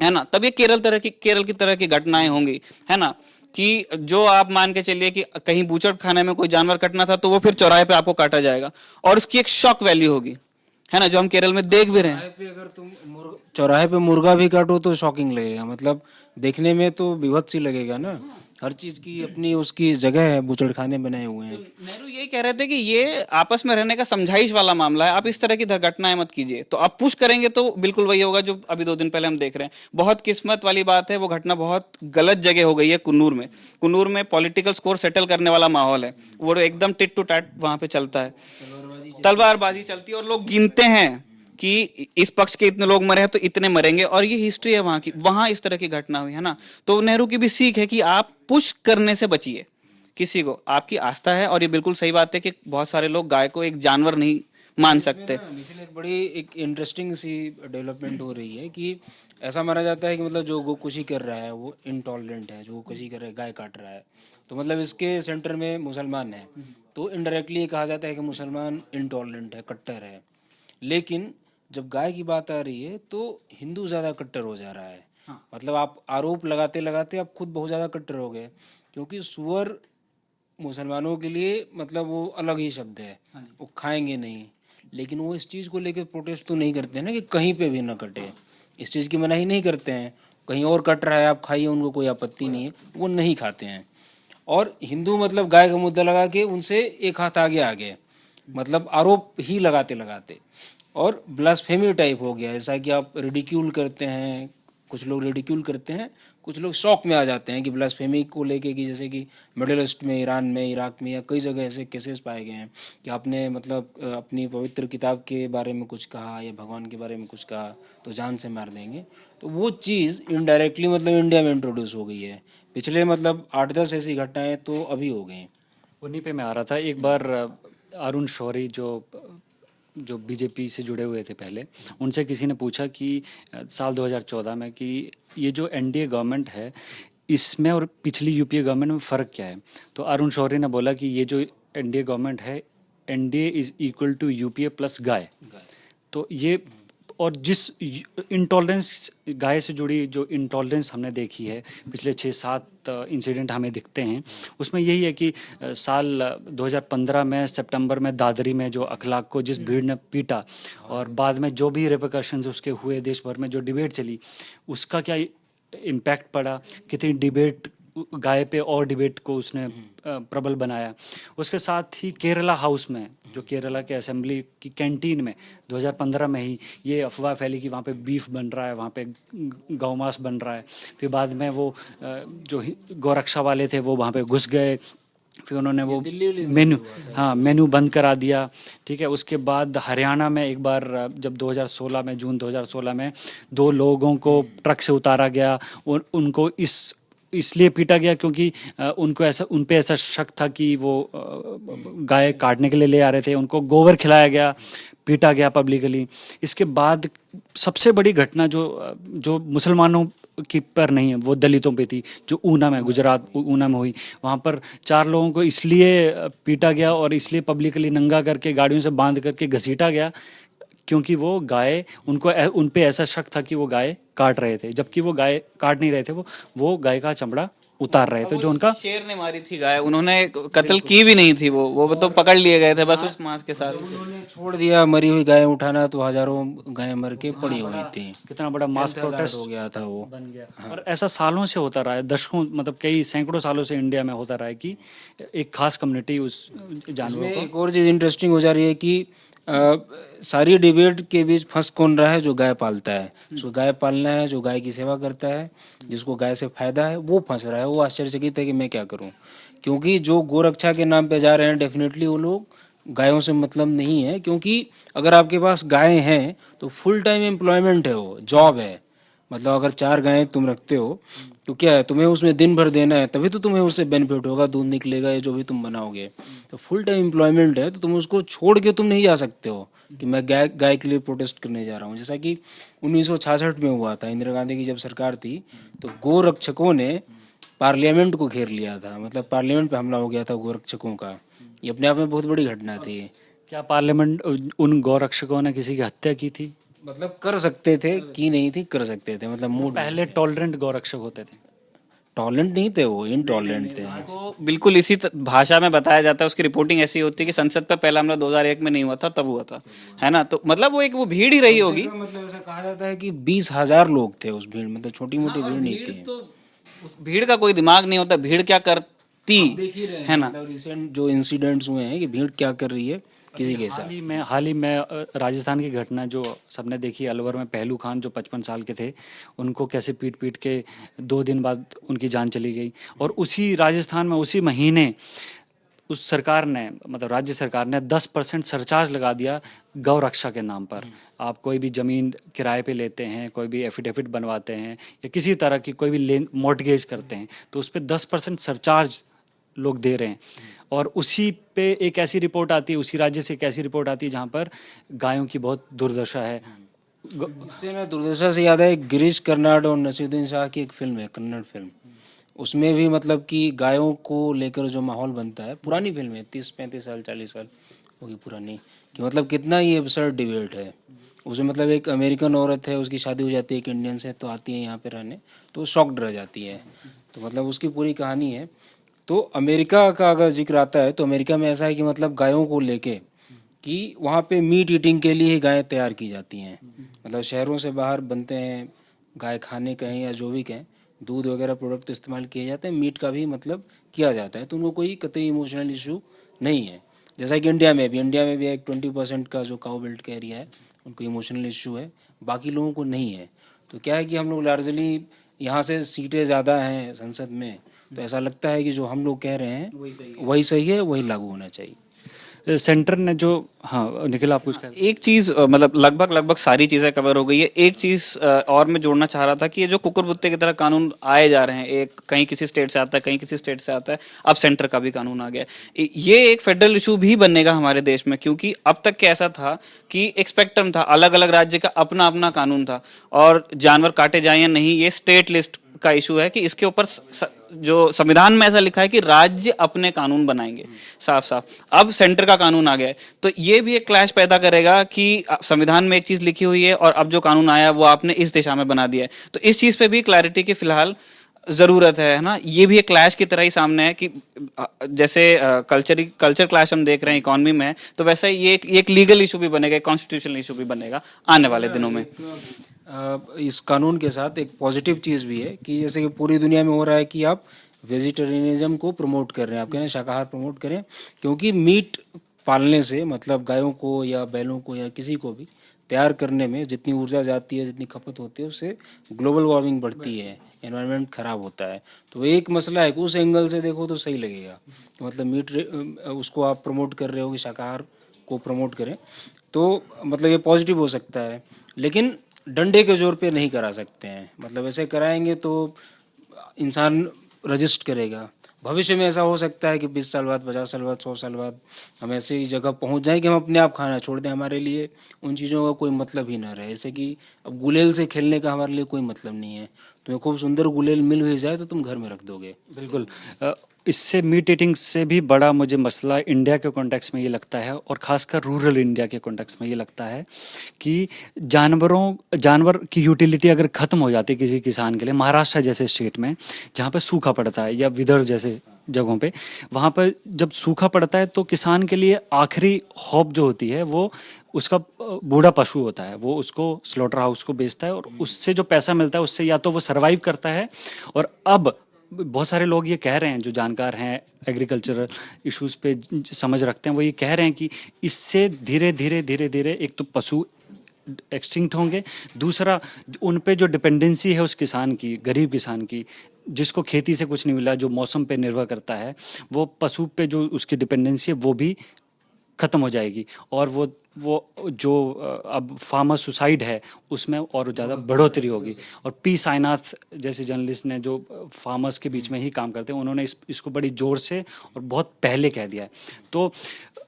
Speaker 2: है ना, तब ये केरल की तरह की घटनाएं होंगी, है ना, कि जो आप मान के चलिए कि कहीं बूचड़ खाने में कोई जानवर कटना था तो वो फिर चौराहे पे आपको काटा जाएगा और उसकी एक शॉक वैल्यू होगी, है ना, जो हम केरल में देख भी रहे हैं।
Speaker 3: अगर तुम चौराहे पे मुर्गा भी काटो तो शॉकिंग लगेगा, मतलब देखने में तो विभत्स ही लगेगा ना। हर चीज़ की अपनी उसकी जगह है, बूचड़खाने बनाए हुए हैं।
Speaker 2: नेहरू यही कह रहे थे कि ये आपस में रहने का समझाइश वाला मामला है, आप इस तरह की घटनाएं मत कीजिए। तो आप पुश करेंगे तो बिल्कुल वही होगा जो अभी 2 दिन पहले हम देख रहे हैं। बहुत किस्मत वाली बात है, वो घटना बहुत गलत जगह हो गई है कुन्नूर में। कुन्नूर में पॉलिटिकल स्कोर सेटल करने वाला माहौल है, वो एकदम टिट टू टैट वहां पे चलता है, तलवारबाजी चलती है और लोग गिनते हैं कि इस पक्ष के इतने लोग मरे हैं तो इतने मरेंगे, और ये हिस्ट्री है वहां की। वहां इस तरह की घटना हुई है ना, तो नेहरू की भी सीख है कि आप पुश करने से बचिए किसी को। आपकी आस्था है, और ये बिल्कुल सही बात है कि बहुत सारे लोग गाय को एक जानवर नहीं मान सकते।
Speaker 3: निखिल, एक बड़ी एक इंटरेस्टिंग सी डेवलपमेंट हो रही है कि ऐसा माना जाता है कि मतलब जो गोकुशी कर रहा है वो इनटॉलरेंट है, जो गोकुशी कर रहा है, गाय काट रहा है, तो मतलब इसके सेंटर में मुसलमान है, तो इनडायरेक्टली ये कहा जाता है कि मुसलमान इनटॉलरेंट है, कट्टर है। लेकिन जब गाय की बात आ रही है तो हिंदू ज़्यादा कट्टर हो जा रहा है। मतलब आप आरोप लगाते लगाते आप खुद बहुत ज़्यादा कट्टर हो गए, क्योंकि सुअर मुसलमानों के लिए मतलब वो अलग ही शब्द है, वो खाएंगे नहीं। लेकिन वो इस चीज़ को लेकर प्रोटेस्ट तो नहीं करते हैं ना कि कहीं पे भी ना कटे, इस चीज़ की मनाही नहीं करते हैं। कहीं और कट रहा है आप खाइए, उनको कोई आपत्ति नहीं है, वो नहीं खाते हैं। और हिंदू मतलब गाय का मुद्दा लगा के उनसे एक हाथ आगे आ गए, मतलब आरोप ही लगाते लगाते, और ब्लास्फेमी टाइप हो गया। जैसा कि आप रिडिक्यूल करते हैं, कुछ लोग रिडिक्यूल करते हैं, कुछ लोग शौक में आ जाते हैं कि ब्लास्फेमी को लेके, कि जैसे कि मिडिल ईस्ट में, ईरान में, इराक में या कई जगह ऐसे केसेस पाए गए हैं कि आपने मतलब अपनी पवित्र किताब के बारे में कुछ कहा या भगवान के बारे में कुछ कहा तो जान से मार देंगे। तो वो चीज़ इनडायरेक्टली मतलब इंडिया में इंट्रोड्यूस हो गई है। पिछले मतलब 8-10 ऐसी घटनाएं तो अभी हो गई।
Speaker 1: उन्हीं पे मैं आ रहा था। एक बार अरुण शौरी जो बीजेपी से जुड़े हुए थे पहले, उनसे किसी ने पूछा कि साल 2014 में कि ये जो एनडीए गवर्नमेंट है इसमें और पिछली यूपीए गवर्नमेंट में फ़र्क क्या है। तो अरुण शौरी ने बोला कि ये जो एनडीए गवर्नमेंट है, NDA is equal to UPA plus गाय। तो ये, और जिस इंटॉलरेंस, गाय से जुड़ी जो इंटॉलरेंस हमने देखी है पिछले 6-7 इंसिडेंट हमें दिखते हैं, उसमें यही है कि साल 2015 में सितंबर में दादरी में जो अखलाक को जिस भीड़ ने पीटा, और बाद में जो भी रिपरकशंस उसके हुए देश भर में, जो डिबेट चली, उसका क्या इम्पैक्ट पड़ा, कितनी डिबेट गाय पे और डिबेट को उसने प्रबल बनाया। उसके साथ ही केरला हाउस में, जो केरला के असेंबली की कैंटीन में 2015 में ही ये अफवाह फैली कि वहाँ पे बीफ बन रहा है, वहाँ पे गौ मांस बन रहा है। फिर बाद में वो जो गौरक्षा वाले थे वो वहाँ पे घुस गए, फिर उन्होंने वो मेन्यू बंद करा दिया। ठीक है, उसके बाद हरियाणा में एक बार जब 2016 में, जून 2016 में 2 लोगों को ट्रक से उतारा गया, उनको इसलिए पीटा गया क्योंकि उन पे ऐसा शक था कि वो गाय काटने के लिए ले आ रहे थे, उनको गोबर खिलाया गया, पीटा गया पब्लिकली। इसके बाद सबसे बड़ी घटना जो मुसलमानों की पर नहीं है, वो दलितों पे थी, जो ऊना में, गुजरात ऊना में हुई। वहाँ पर 4 लोगों को इसलिए पीटा गया और इसलिए पब्लिकली नंगा करके गाड़ियों से बांध करके घसीटा गया क्योंकि वो गाय, उन पे ऐसा शक था कि वो गाय काट रहे थे, जबकि वो गाय काट नहीं रहे थे, वो गाय का चमड़ा उतार रहे थे, जो उनका
Speaker 2: शेर ने मारी थी गाय, उन्होंने कत्ल की भी नहीं थी, वो तो पकड़ लिए गए थे बस उस मांस के साथ।
Speaker 3: उन्होंने छोड़ दिया मरी हुई गाय उठाना, तो हजारों गायें मर के पड़ी हुई थी।
Speaker 1: कितना बड़ा मास प्रोटेस्ट
Speaker 3: हो गया था वो,
Speaker 1: बन गया। और ऐसा सालों से होता रहा है, दशकों, मतलब कई सैकड़ों सालों से इंडिया में होता रहा है कि एक खास कम्युनिटी उस जानवर को।
Speaker 3: एक और चीज़ इंटरेस्टिंग हो जा रही है कि सारी डिबेट के बीच फंस कौन रहा है? जो गाय पालता है, जो गाय पालना है, जो गाय की सेवा करता है, जिसको गाय से फायदा है, वो फंस रहा है। वो आश्चर्यचकित है कि मैं क्या करूं, क्योंकि जो गोरक्षा के नाम पे जा रहे हैं, डेफिनेटली वो लोग गायों से मतलब नहीं है। क्योंकि अगर आपके पास गायें हैं तो फुल टाइम एम्प्लॉयमेंट है, वो जॉब है। मतलब अगर 4 गायें तुम रखते हो तो क्या है, तुम्हें उसमें दिन भर देना है, तभी तो तुम्हें उससे बेनिफिट होगा, दूध निकलेगा या जो भी तुम बनाओगे। तो फुल टाइम एम्प्लॉयमेंट है, तो तुम उसको छोड़ के तुम नहीं जा सकते हो कि मैं गाय के लिए प्रोटेस्ट करने जा रहा हूँ। जैसा कि 1966 में हुआ था, इंदिरा गांधी की जब सरकार थी, तो गोरक्षकों ने पार्लियामेंट को घेर लिया था, मतलब पार्लियामेंट पे हमला हो गया था गोरक्षकों का। ये अपने आप में बहुत बड़ी घटना थी।
Speaker 1: क्या पार्लियामेंट उन गौरक्षकों ने किसी की हत्या की थी?
Speaker 3: मतलब कर सकते थे, की नहीं थी, कर सकते थे, मतलब मूड।
Speaker 1: पहले टॉलरेंट गौरक्षक होते थे,
Speaker 3: टॉलरेंट नहीं थे, वो इनटॉलरेंट थे।
Speaker 2: वो बिल्कुल इसी भाषा में बताया जाता है, उसकी रिपोर्टिंग ऐसी होती है कि संसद पे पहला हमला 2001 में नहीं हुआ था, तब हुआ था, है ना। तो मतलब वो भीड़ ही रही होगी।
Speaker 3: मतलब ऐसा कहा जाता है कि 20,000 लोग थे उस भीड़, मतलब छोटी मोटी भीड़ नहीं थी।
Speaker 2: तो भीड़ का कोई दिमाग नहीं होता, भीड़ क्या करती
Speaker 3: देख ही रहे हैं
Speaker 2: है ना।
Speaker 3: मतलब रिसेंट जो इंसिडेंट्स हुए हैं कि भीड़ क्या कर रही है किसी के साथ।
Speaker 1: हाल ही में राजस्थान की घटना जो सबने देखी, अलवर में पहलू खान जो 55 साल के थे, उनको कैसे पीट पीट के 2 दिन बाद उनकी जान चली गई। और उसी राजस्थान में उसी महीने उस सरकार ने, मतलब राज्य सरकार ने 10% सरचार्ज लगा दिया गौ रक्षा के नाम पर। आप कोई भी ज़मीन किराए पे लेते हैं, कोई भी एफिडेविट बनवाते हैं या किसी तरह की कोई भी लेन मॉर्टगेज करते हैं, तो उस पर 10% सरचार्ज लोग दे रहे हैं। और उसी पे एक ऐसी रिपोर्ट आती है, उसी राज्य से एक ऐसी रिपोर्ट आती है जहाँ पर गायों की बहुत दुर्दशा है।
Speaker 3: इससे ना दुर्दशा से याद है गिरीश कर्नाड और नसीरुद्दीन शाह की एक फिल्म है, कन्नड़ फिल्म। उसमें भी मतलब कि गायों को लेकर जो माहौल बनता है, पुरानी फिल्म है, 30-35 साल 40 साल होगी पुरानी, कि मतलब कितना ये एब्सर्ड डिबेट है। उसमें मतलब एक अमेरिकन औरत है, उसकी शादी हो जाती है एक इंडियन से, तो आती है यहाँ पे रहने, तो शॉक्ड रह जाती है। तो मतलब उसकी पूरी कहानी है। तो अमेरिका का अगर जिक्र आता है तो अमेरिका में ऐसा है कि मतलब गायों को लेके कि वहाँ पे मीट ईटिंग के लिए ही गायें तैयार की जाती हैं। मतलब शहरों से बाहर बनते हैं गाय खाने कहें या जो भी कहें, दूध वगैरह प्रोडक्ट इस्तेमाल किए जाते हैं, मीट का भी मतलब किया जाता है। तो उनको कोई कतई इमोशनल इशू नहीं है। जैसा कि इंडिया में भी एक 20% का जो काउ बेल्ट का एरिया है उनको इमोशनल इशू है, बाकी लोगों को नहीं है। तो क्या है कि हम लोग लार्जली यहाँ से सीटें ज़्यादा हैं संसद में, तो ऐसा लगता है कि जो हम लोग कह रहे हैं वही सही है, वही लागू होना चाहिए।
Speaker 1: सेंटर ने जो, हाँ निखिल आप कुछ कह रहे
Speaker 2: एक चीज मतलब लगभग सारी चीजें कवर हो गई है। एक चीज और मैं जोड़ना चाह रहा था कि ये जो कुकुर कुत्ते की तरह कानून आए जा रहे हैं, एक कहीं किसी स्टेट से आता है, कहीं किसी स्टेट से आता है, अब सेंटर का भी कानून आ गया है। ये एक फेडरल इशू भी बनेगा हमारे देश में, क्योंकि अब तक कैसा था कि एक स्पेक्ट्रम था, अलग अलग राज्य का अपना अपना कानून था, और जानवर काटे जाए या नहीं ये स्टेट लिस्ट का इशू है कि इसके ऊपर जो संविधान में ऐसा लिखा है कि राज्य अपने कानून बनाएंगे साफ साफ। अब सेंटर का कानून आ गया है, तो ये भी एक क्लैश पैदा करेगा कि संविधान में एक चीज लिखी हुई है और अब जो कानून आया वो आपने इस दिशा में बना दिया है। तो इस चीज पे भी क्लैरिटी की फिलहाल जरूरत है ना। ये भी एक क्लैश की तरह ही सामने है कि जैसे कल्चर क्लैश हम देख रहे हैं इकोनॉमी में, तो वैसे ये एक लीगल इशू भी बनेगा, एक कॉन्स्टिट्यूशनल इशू भी बनेगा आने वाले दिनों में।
Speaker 3: इस कानून के साथ एक पॉजिटिव चीज़ भी है कि जैसे कि पूरी दुनिया में हो रहा है कि आप वेजिटेरियनिज्म को प्रमोट कर रहे हैं, आप कह रहे हैं शाकाहार प्रमोट करें, क्योंकि मीट पालने से मतलब गायों को या बैलों को या किसी को भी तैयार करने में जितनी ऊर्जा जाती है, जितनी खपत होती है, उससे ग्लोबल वार्मिंग बढ़ती है, एनवायरनमेंट खराब होता है। तो एक मसला है कि उस एंगल से देखो तो सही लगेगा, मतलब मीट उसको आप प्रमोट कर रहे हो कि शाकाहार को प्रमोट करें, तो मतलब ये पॉजिटिव हो सकता है। लेकिन डंडे के जोर पे नहीं करा सकते हैं, मतलब ऐसे कराएंगे तो इंसान रजिस्ट करेगा। भविष्य में ऐसा हो सकता है कि 20 साल बाद, 50 साल बाद, 100 साल बाद हम ऐसी जगह पहुंच जाएं कि हम अपने आप खाना छोड़ दें, हमारे लिए उन चीज़ों का कोई मतलब ही ना रहे। जैसे कि अब गुलेल से खेलने का हमारे लिए कोई मतलब नहीं है, तुम्हें खूब सुंदर गुलेल मिल भी जाए तो तुम घर में रख दोगे।
Speaker 1: बिल्कुल। इससे मीट ईटिंग से भी बड़ा मुझे मसला इंडिया के कॉन्टेक्स्ट में ये लगता है, और ख़ासकर रूरल इंडिया के कॉन्टेक्स्ट में ये लगता है कि जानवर की यूटिलिटी अगर ख़त्म हो जाती है किसी किसान के लिए, महाराष्ट्र जैसे स्टेट में जहाँ पे सूखा पड़ता है, या विदर्भ जैसे जगहों पे, वहाँ पर जब सूखा पड़ता है तो किसान के लिए आखिरी होप जो होती है वो उसका बूढ़ा पशु होता है। वो उसको स्लॉटर हाउस को बेचता है और उससे जो पैसा मिलता है उससे या तो वो सरवाइव करता है, और अब बहुत सारे लोग ये कह रहे हैं जो जानकार हैं, एग्रीकल्चरल इश्यूज पे समझ रखते हैं, वो ये कह रहे हैं कि इससे धीरे धीरे एक तो पशु एक्सटिंक्ट होंगे, दूसरा उन पे जो डिपेंडेंसी है उस किसान की, गरीब किसान की, जिसको खेती से कुछ नहीं मिला, जो मौसम पे निर्भर करता है, वो पशु पे जो उसकी डिपेंडेंसी है वो भी ख़त्म हो जाएगी। और वो जो अब फार्मर सुसाइड है उसमें और ज़्यादा बढ़ोतरी होगी। और पी साईनाथ जैसे जर्नलिस्ट ने जो फार्मर्स के बीच में ही काम करते हैं, उन्होंने इसको बड़ी ज़ोर से और बहुत पहले कह दिया है। तो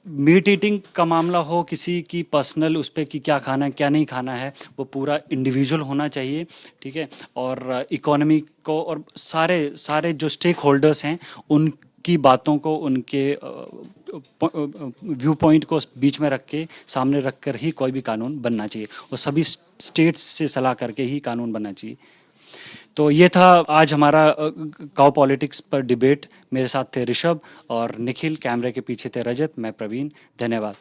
Speaker 1: मीट ईटिंग का मामला हो, किसी की पर्सनल उस पर कि क्या खाना है क्या नहीं खाना है, वो पूरा इंडिविजुअल होना चाहिए, ठीक है। और इकोनॉमी को और सारे जो स्टेक होल्डर्स हैं उनकी बातों को, उनके व्यू पॉइंट को बीच में रख के, सामने रख कर ही कोई भी कानून बनना चाहिए, और सभी स्टेट्स से सलाह करके ही कानून बनना चाहिए। तो ये था आज हमारा काउ पॉलिटिक्स पर डिबेट। मेरे साथ थे ऋषभ और निखिल, कैमरे के पीछे थे रजत, मैं प्रवीण। धन्यवाद।